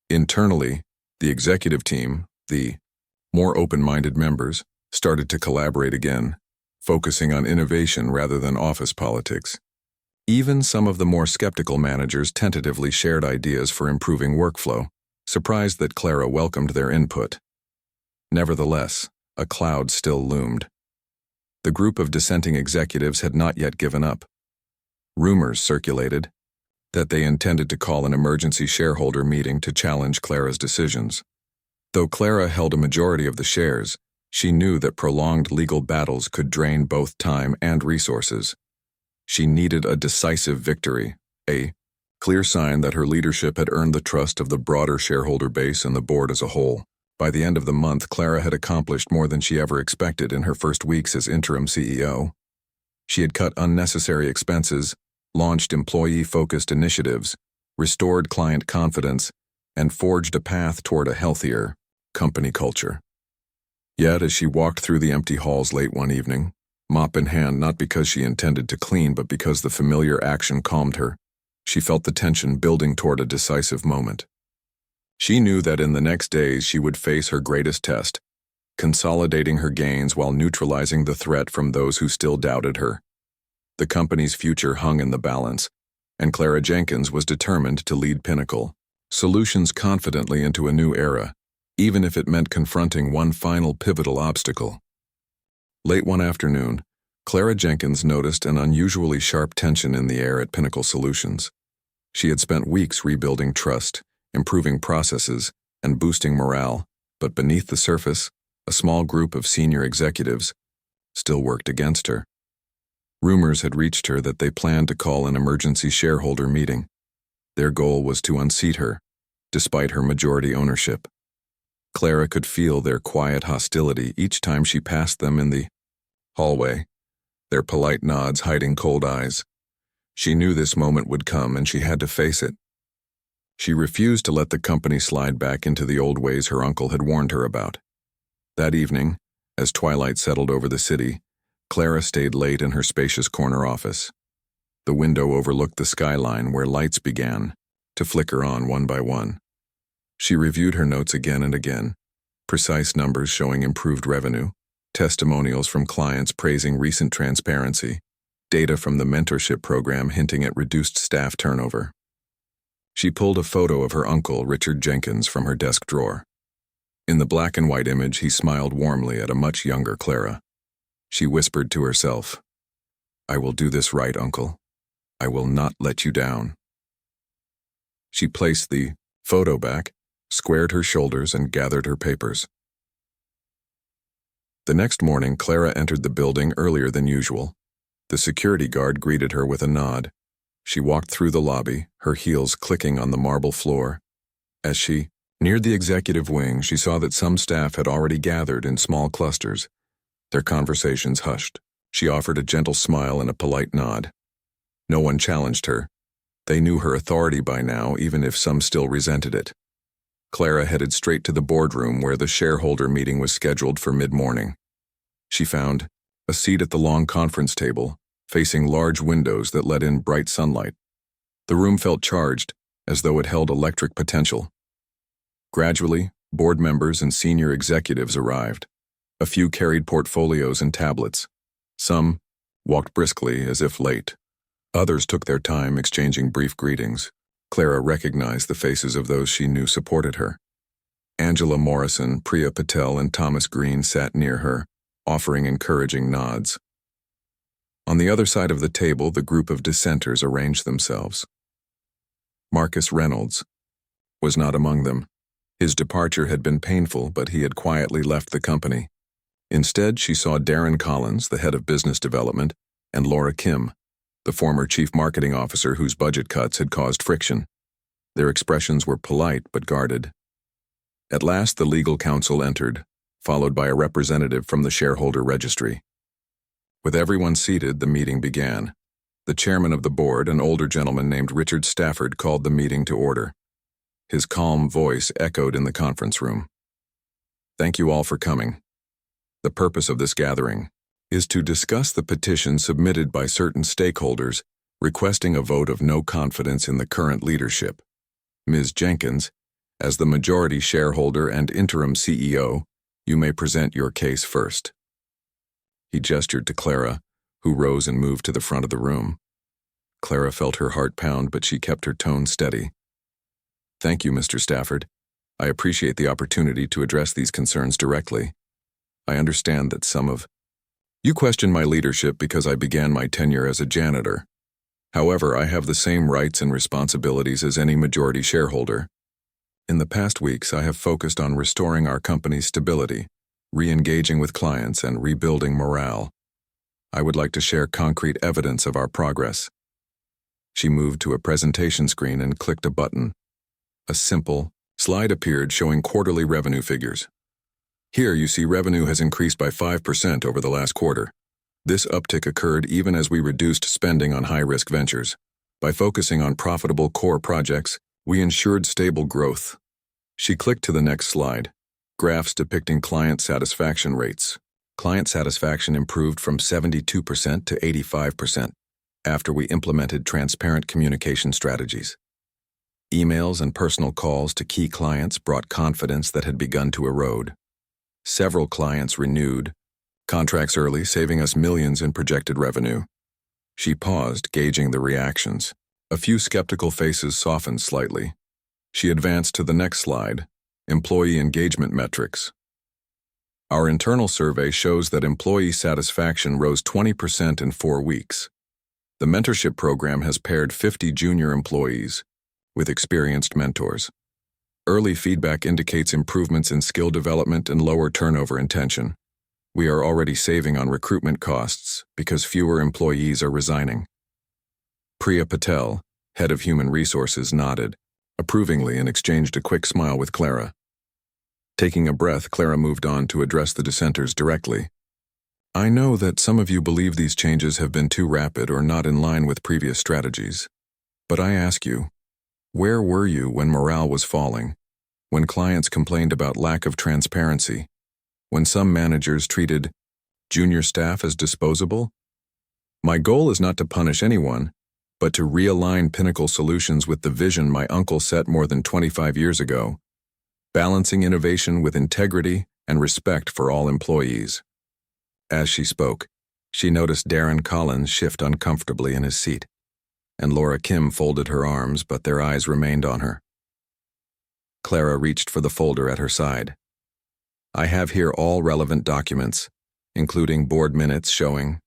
Internally, the executive team, the more open-minded members, started to collaborate again, focusing on innovation rather than office politics. Even some of the more skeptical managers tentatively shared ideas for improving workflow, surprised that Clara welcomed their input. Nevertheless, a cloud still loomed. The group of dissenting executives had not yet given up. Rumors circulated that they intended to call an emergency shareholder meeting to challenge Clara's decisions. Though Clara held a majority of the shares, she knew that prolonged legal battles could drain both time and resources. She needed a decisive victory, a clear sign that her leadership had earned the trust of the broader shareholder base and the board as a whole. By the end of the month, Clara had accomplished more than she ever expected in her first weeks as interim CEO. She had cut unnecessary expenses, launched employee-focused initiatives, restored client confidence, and forged a path toward a healthier company culture. Yet, as she walked through the empty halls late one evening, mop in hand, not because she intended to clean but because the familiar action calmed her, she felt the tension building toward a decisive moment. She knew that in the next days she would face her greatest test, consolidating her gains while neutralizing the threat from those who still doubted her. The company's future hung in the balance, and Clara Jenkins was determined to lead Pinnacle Solutions confidently into a new era, even if it meant confronting one final pivotal obstacle. Late one afternoon, Clara Jenkins noticed an unusually sharp tension in the air at Pinnacle Solutions. She had spent weeks rebuilding trust, improving processes, and boosting morale, but beneath the surface, a small group of senior executives still worked against her. Rumors had reached her that they planned to call an emergency shareholder meeting. Their goal was to unseat her, despite her majority ownership. Clara could feel their quiet hostility each time she passed them in the hallway, their polite nods hiding cold eyes. She knew this moment would come and she had to face it. She refused to let the company slide back into the old ways her uncle had warned her about. That evening, as twilight settled over the city, Clara stayed late in her spacious corner office. The window overlooked the skyline where lights began to flicker on one by one. She reviewed her notes again and again, precise numbers showing improved revenue, testimonials from clients praising recent transparency, data from the mentorship program hinting at reduced staff turnover. She pulled a photo of her uncle, Richard Jenkins, from her desk drawer. In the black and white image, he smiled warmly at a much younger Clara. She whispered to herself, "I will do this right, Uncle. I will not let you down." She placed the photo back, squared her shoulders, and gathered her papers. The next morning, Clara entered the building earlier than usual. The security guard greeted her with a nod. She walked through the lobby, her heels clicking on the marble floor. As she neared the executive wing, she saw that some staff had already gathered in small clusters, their conversations hushed. She offered a gentle smile and a polite nod. No one challenged her. They knew her authority by now, even if some still resented it. Clara headed straight to the boardroom where the shareholder meeting was scheduled for mid-morning. She found a seat at the long conference table, facing large windows that let in bright sunlight. The room felt charged, as though it held electric potential. Gradually, board members and senior executives arrived. A few carried portfolios and tablets. Some walked briskly as if late. Others took their time exchanging brief greetings. Clara recognized the faces of those she knew supported her. Angela Morrison, Priya Patel, and Thomas Green sat near her, offering encouraging nods. On the other side of the table, the group of dissenters arranged themselves. Marcus Reynolds was not among them. His departure had been painful, but he had quietly left the company. Instead, she saw Darren Collins, the head of business development, and Laura Kim, the former chief marketing officer whose budget cuts had caused friction. Their expressions were polite but guarded. At last the legal counsel entered, followed by a representative from the shareholder registry. With everyone seated, the meeting began. The chairman of the board, an older gentleman named Richard Stafford, called the meeting to order. His calm voice echoed in the conference room. Thank you all for coming. The purpose of this gathering is to discuss the petition submitted by certain stakeholders requesting a vote of no confidence in the current leadership. Ms. Jenkins, as the majority shareholder and interim CEO, you may present your case first. He gestured to Clara, who rose and moved to the front of the room. Clara felt her heart pound, but she kept her tone steady. Thank you, Mr. Stafford. I appreciate the opportunity to address these concerns directly. I understand that you question my leadership because I began my tenure as a janitor. However, I have the same rights and responsibilities as any majority shareholder. In the past weeks, I have focused on restoring our company's stability, re-engaging with clients, and rebuilding morale. I would like to share concrete evidence of our progress. She moved to a presentation screen and clicked a button. A simple slide appeared showing quarterly revenue figures. Here you see revenue has increased by 5% over the last quarter. This uptick occurred even as we reduced spending on high-risk ventures. By focusing on profitable core projects, we ensured stable growth. She clicked to the next slide. Graphs depicting client satisfaction rates. Client satisfaction improved from 72% to 85% after we implemented transparent communication strategies. Emails and personal calls to key clients brought confidence that had begun to erode. Several clients renewed contracts early, saving us millions in projected revenue. She paused, gauging the reactions. A few skeptical faces softened slightly. She advanced to the next slide, employee engagement metrics. Our internal survey shows that employee satisfaction rose 20% in 4 weeks. The mentorship program has paired 50 junior employees with experienced mentors. Early feedback indicates improvements in skill development and lower turnover in tension. We are already saving on recruitment costs because fewer employees are resigning. Priya Patel, head of human resources, nodded approvingly and exchanged a quick smile with Clara. Taking a breath, Clara moved on to address the dissenters directly. I know that some of you believe these changes have been too rapid or not in line with previous strategies. But I ask you, where were you when morale was falling? When clients complained about lack of transparency? When some managers treated junior staff as disposable? My goal is not to punish anyone, but to realign Pinnacle Solutions with the vision my uncle set more than 25 years ago, balancing innovation with integrity and respect for all employees. As she spoke, she noticed Darren Collins shift uncomfortably in his seat, and Laura Kim folded her arms, but their eyes remained on her. Clara reached for the folder at her side. I have here all relevant documents, including board minutes showing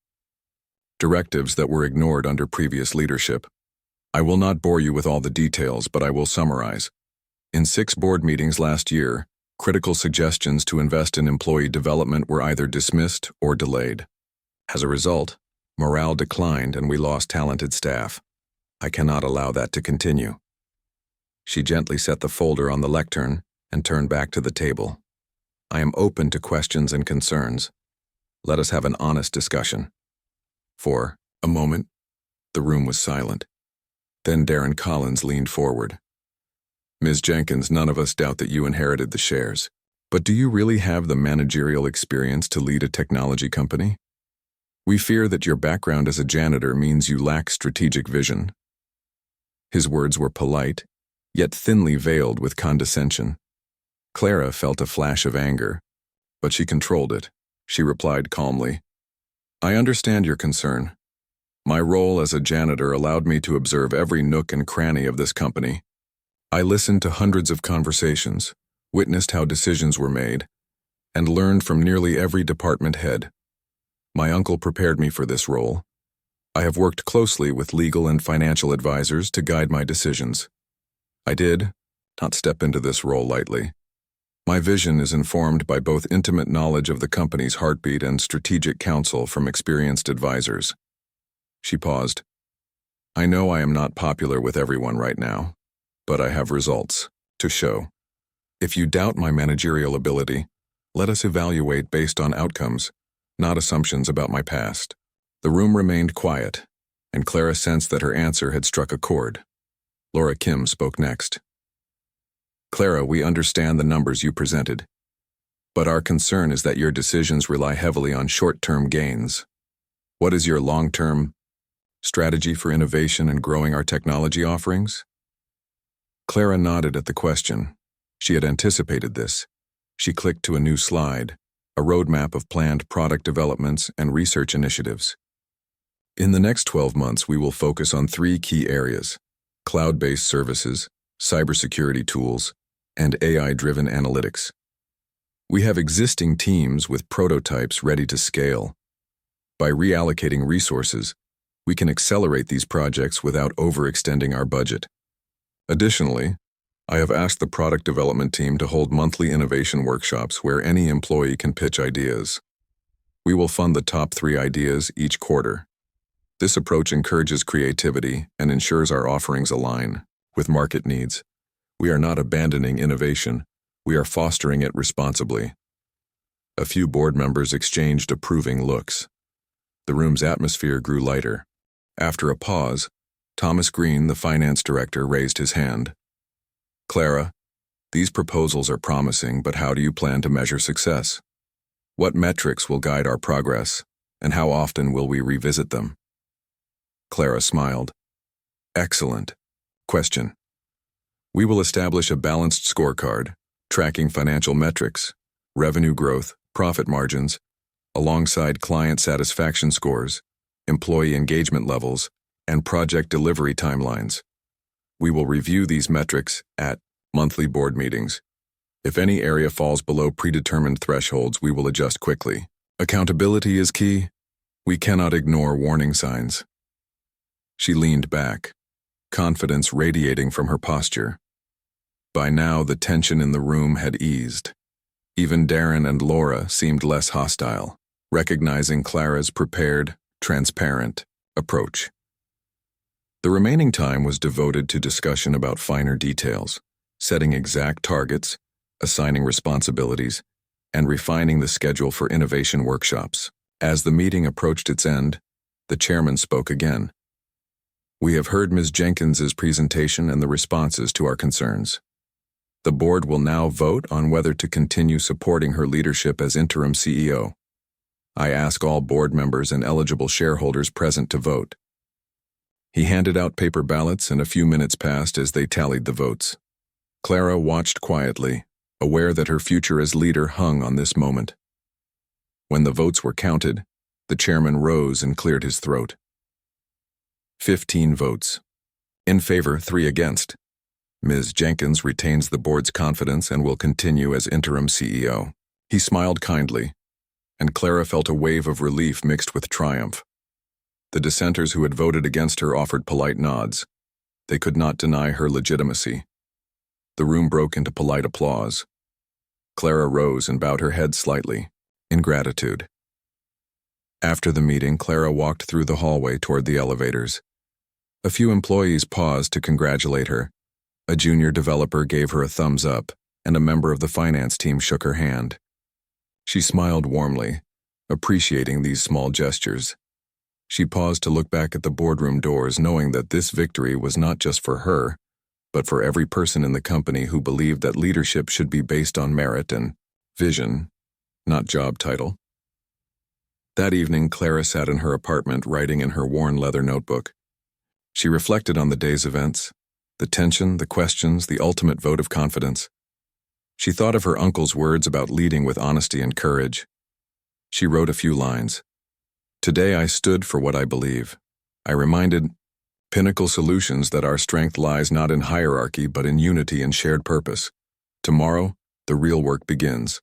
directives that were ignored under previous leadership. I will not bore you with all the details, but I will summarize. In 6 board meetings last year, critical suggestions to invest in employee development were either dismissed or delayed. As a result, morale declined and we lost talented staff. I cannot allow that to continue. She gently set the folder on the lectern and turned back to the table. I am open to questions and concerns. Let us have an honest discussion. For a moment, the room was silent. Then Darren Collins leaned forward. Ms. Jenkins, none of us doubt that you inherited the shares. But do you really have the managerial experience to lead a technology company? We fear that your background as a janitor means you lack strategic vision. His words were polite, yet thinly veiled with condescension. Clara felt a flash of anger, but she controlled it. She replied calmly, I understand your concern. My role as a janitor allowed me to observe every nook and cranny of this company. I listened to hundreds of conversations, witnessed how decisions were made, and learned from nearly every department head. My uncle prepared me for this role. I have worked closely with legal and financial advisors to guide my decisions. I did not step into this role lightly. My vision is informed by both intimate knowledge of the company's heartbeat and strategic counsel from experienced advisors. She paused. I know I am not popular with everyone right now, but I have results to show. If you doubt my managerial ability, let us evaluate based on outcomes, not assumptions about my past. The room remained quiet, and Clara sensed that her answer had struck a chord. Laura Kim spoke next. Clara, we understand the numbers you presented, but our concern is that your decisions rely heavily on short-term gains. What is your long-term strategy for innovation and growing our technology offerings? Clara nodded at the question. She had anticipated this. She clicked to a new slide, a roadmap of planned product developments and research initiatives. In the next 12 months, we will focus on 3 key areas: cloud-based services, cybersecurity tools, and AI-driven analytics. We have existing teams with prototypes ready to scale. By reallocating resources, we can accelerate these projects without overextending our budget. Additionally, I have asked the product development team to hold monthly innovation workshops where any employee can pitch ideas. We will fund the top 3 ideas each quarter. This approach encourages creativity and ensures our offerings align with market needs. We are not abandoning innovation, we are fostering it responsibly. A few board members exchanged approving looks. The room's atmosphere grew lighter. After a pause, Thomas Green, the finance director, raised his hand. Clara, these proposals are promising, but how do you plan to measure success? What metrics will guide our progress, and how often will we revisit them? Clara smiled. Excellent. Question. We will establish a balanced scorecard, tracking financial metrics, revenue growth, profit margins, alongside client satisfaction scores, employee engagement levels, and project delivery timelines. We will review these metrics at monthly board meetings. If any area falls below predetermined thresholds, we will adjust quickly. Accountability is key. We cannot ignore warning signs. She leaned back, confidence radiating from her posture. By now, the tension in the room had eased. Even Darren and Laura seemed less hostile, recognizing Clara's prepared, transparent approach. The remaining time was devoted to discussion about finer details, setting exact targets, assigning responsibilities, and refining the schedule for innovation workshops. As the meeting approached its end, the chairman spoke again. We have heard Ms. Jenkins's presentation and the responses to our concerns. The board will now vote on whether to continue supporting her leadership as interim CEO. I ask all board members and eligible shareholders present to vote. He handed out paper ballots, and a few minutes passed as they tallied the votes. Clara watched quietly, aware that her future as leader hung on this moment. When the votes were counted, the chairman rose and cleared his throat. 15 votes. In favor, 3 against. Ms. Jenkins retains the board's confidence and will continue as interim CEO. He smiled kindly, and Clara felt a wave of relief mixed with triumph. The dissenters who had voted against her offered polite nods. They could not deny her legitimacy. The room broke into polite applause. Clara rose and bowed her head slightly, in gratitude. After the meeting, Clara walked through the hallway toward the elevators. A few employees paused to congratulate her. A junior developer gave her a thumbs up, and a member of the finance team shook her hand. She smiled warmly, appreciating these small gestures. She paused to look back at the boardroom doors, knowing that this victory was not just for her, but for every person in the company who believed that leadership should be based on merit and vision, not job title. That evening, Clara sat in her apartment writing in her worn leather notebook. She reflected on the day's events, the tension, the questions, the ultimate vote of confidence. She thought of her uncle's words about leading with honesty and courage. She wrote a few lines. Today I stood for what I believe. I reminded Pinnacle Solutions that our strength lies not in hierarchy but in unity and shared purpose. Tomorrow, the real work begins.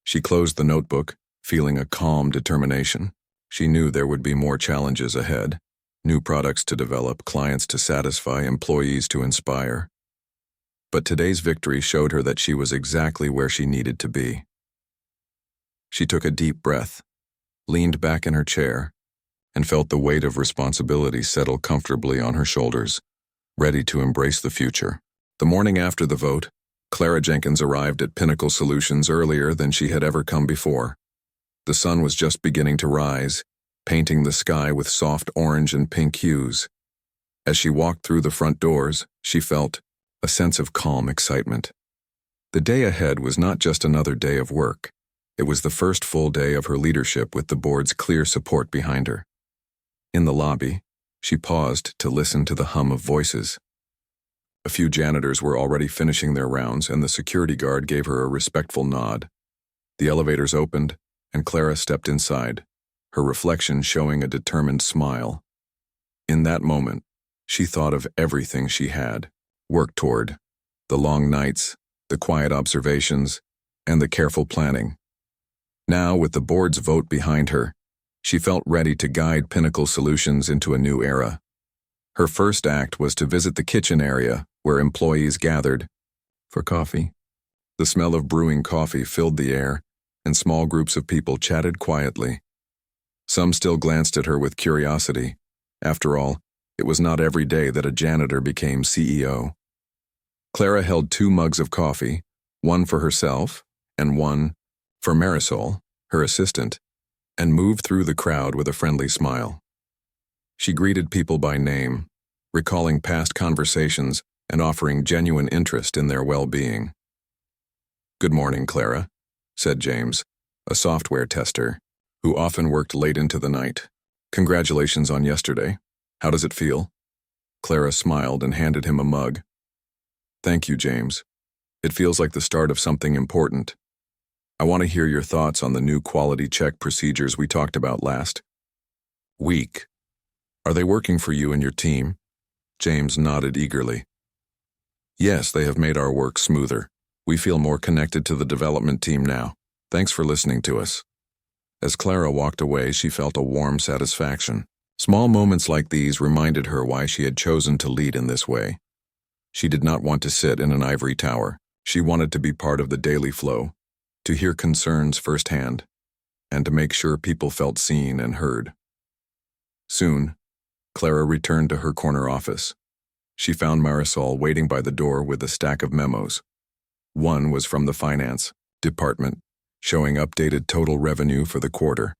She closed the notebook, feeling a calm determination. She knew there would be more challenges ahead. New products to develop, clients to satisfy, employees to inspire. But today's victory showed her that she was exactly where she needed to be. She took a deep breath, leaned back in her chair, and felt the weight of responsibility settle comfortably on her shoulders, ready to embrace the future. The morning after the vote, Clara Jenkins arrived at Pinnacle Solutions earlier than she had ever come before. The sun was just beginning to rise, painting the sky with soft orange and pink hues. As she walked through the front doors, she felt a sense of calm excitement. The day ahead was not just another day of work. It was the first full day of her leadership with the board's clear support behind her. In the lobby, she paused to listen to the hum of voices. A few janitors were already finishing their rounds, and the security guard gave her a respectful nod. The elevators opened, and Clara stepped inside, her reflection showing a determined smile. In that moment, she thought of everything she had worked toward: the long nights, the quiet observations, and the careful planning. Now, with the board's vote behind her, she felt ready to guide Pinnacle Solutions into a new era. Her first act was to visit the kitchen area, where employees gathered for coffee. The smell of brewing coffee filled the air, and small groups of people chatted quietly. Some still glanced at her with curiosity. After all, it was not every day that a janitor became CEO. Clara held 2 mugs of coffee, one for herself and one for Marisol, her assistant, and moved through the crowd with a friendly smile. She greeted people by name, recalling past conversations and offering genuine interest in their well-being. "Good morning, Clara," said James, a software tester, who often worked late into the night. "Congratulations on yesterday. How does it feel?" Clara smiled and handed him a mug. "Thank you, James. It feels like the start of something important. I want to hear your thoughts on the new quality check procedures we talked about last week. Are they working for you and your team?" James nodded eagerly. "Yes, they have made our work smoother. We feel more connected to the development team now. Thanks for listening to us." As Clara walked away, she felt a warm satisfaction. Small moments like these reminded her why she had chosen to lead in this way. She did not want to sit in an ivory tower. She wanted to be part of the daily flow, to hear concerns firsthand, and to make sure people felt seen and heard. Soon, Clara returned to her corner office. She found Marisol waiting by the door with a stack of memos. One was from the finance department, showing updated total revenue for the quarter.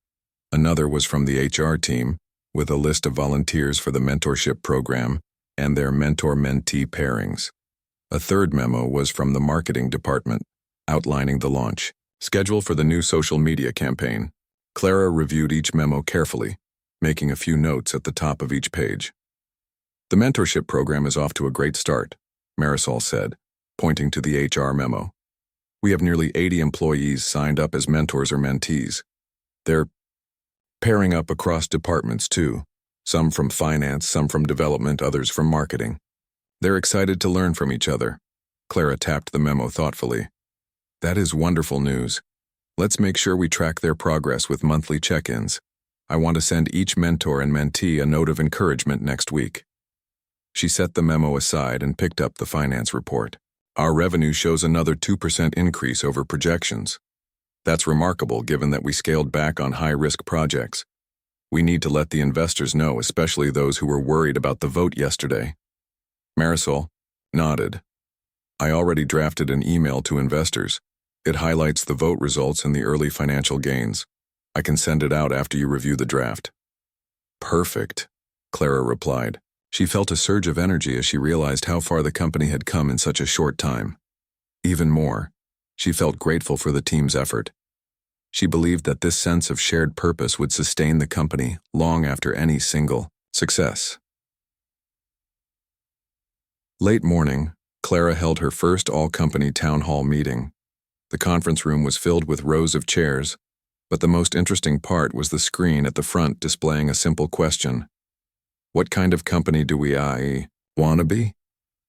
Another was from the HR team, with a list of volunteers for the mentorship program and their mentor-mentee pairings. A third memo was from the marketing department, outlining the launch schedule for the new social media campaign. Clara reviewed each memo carefully, making a few notes at the top of each page. "The mentorship program is off to a great start," Marisol said, pointing to the HR memo. "We have nearly 80 employees signed up as mentors or mentees. They're pairing up across departments too, some from finance, some from development, others from marketing. They're excited to learn from each other." Clara tapped the memo thoughtfully. "That is wonderful news. Let's make sure we track their progress with monthly check-ins. I want to send each mentor and mentee a note of encouragement next week." She set the memo aside and picked up the finance report. "Our revenue shows another 2% increase over projections. That's remarkable given that we scaled back on high-risk projects. We need to let the investors know, especially those who were worried about the vote yesterday." Marisol nodded. "I already drafted an email to investors. It highlights the vote results and the early financial gains. I can send it out after you review the draft." "Perfect," Clara replied. She felt a surge of energy as she realized how far the company had come in such a short time. Even more, she felt grateful for the team's effort. She believed that this sense of shared purpose would sustain the company long after any single success. Late morning, Clara held her first all-company town hall meeting. The conference room was filled with rows of chairs, but the most interesting part was the screen at the front displaying a simple question. What kind of company do we wanna be?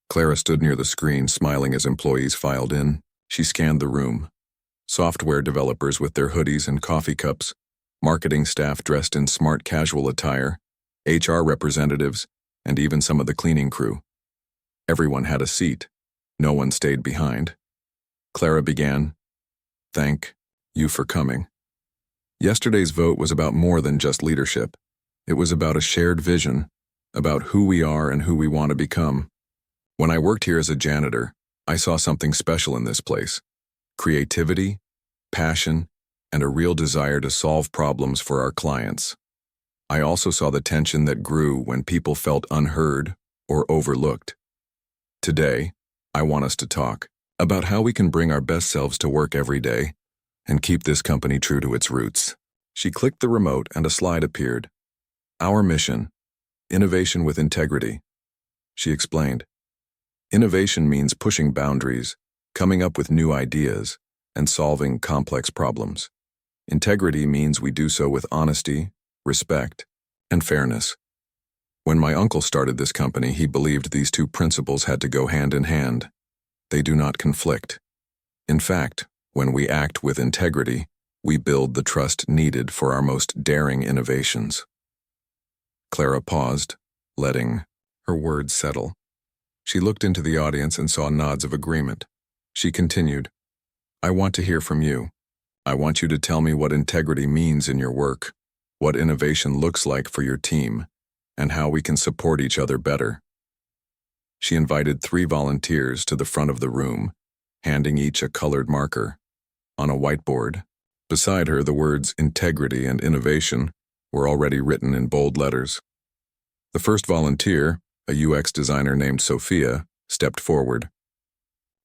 Clara stood near the screen, smiling as employees filed in. She scanned the room. Software developers with their hoodies and coffee cups, marketing staff dressed in smart casual attire, HR representatives, and even some of the cleaning crew. Everyone had a seat. No one stayed behind. Clara began, "Thank you for coming. Yesterday's vote was about more than just leadership. It was about a shared vision, about who we are and who we want to become. When I worked here as a janitor, I saw something special in this place: creativity, passion, and a real desire to solve problems for our clients. I also saw the tension that grew when people felt unheard or overlooked. Today, I want us to talk about how we can bring our best selves to work every day and keep this company true to its roots. She clicked the remote and a slide appeared. Our mission: innovation with integrity. She explained. Innovation means pushing boundaries, coming up with new ideas, and solving complex problems. Integrity means we do so with honesty, respect, and fairness. When my uncle started this company, he believed these two principles had to go hand in hand. They do not conflict. In fact, when we act with integrity, we build the trust needed for our most daring innovations. Clara paused, letting her words settle. She looked into the audience and saw nods of agreement. She continued, I want to hear from you. I want you to tell me what integrity means in your work, what innovation looks like for your team, and how we can support each other better. She invited 3 volunteers to the front of the room, handing each a colored marker. On a whiteboard, beside her, the words integrity and innovation were already written in bold letters. The first volunteer, a UX designer named Sophia, stepped forward.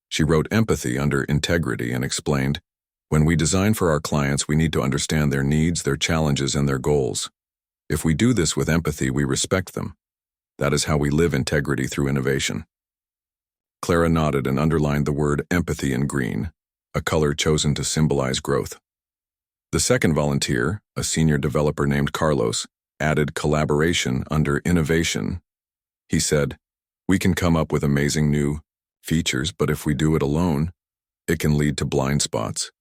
She wrote empathy under integrity and explained, when we design for our clients, we need to understand their needs, their challenges, and their goals. If we do this with empathy, we respect them. That is how we live integrity through innovation. Clara nodded and underlined the word empathy in green, a color chosen to symbolize growth. The second volunteer, a senior developer named Carlos, added collaboration under innovation. He said, we can come up with amazing new features, but if we do it alone, it can lead to blind spots.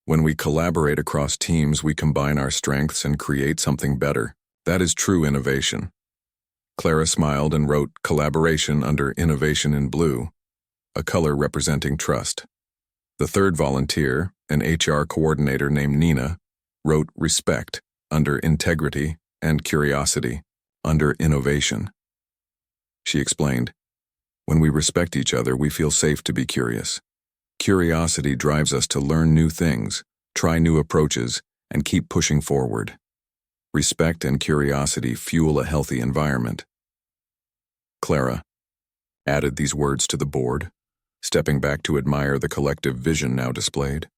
When we collaborate across teams, we combine our strengths and create something better. That is true innovation. Clara smiled and wrote collaboration under innovation in blue, a color representing trust. The third volunteer, an HR coordinator named Nina, wrote respect under integrity and curiosity under innovation. She explained, when we respect each other, we feel safe to be curious. Curiosity drives us to learn new things, try new approaches, and keep pushing forward. Respect and curiosity fuel a healthy environment. Clara added these words to the board, stepping back to admire the collective vision now displayed.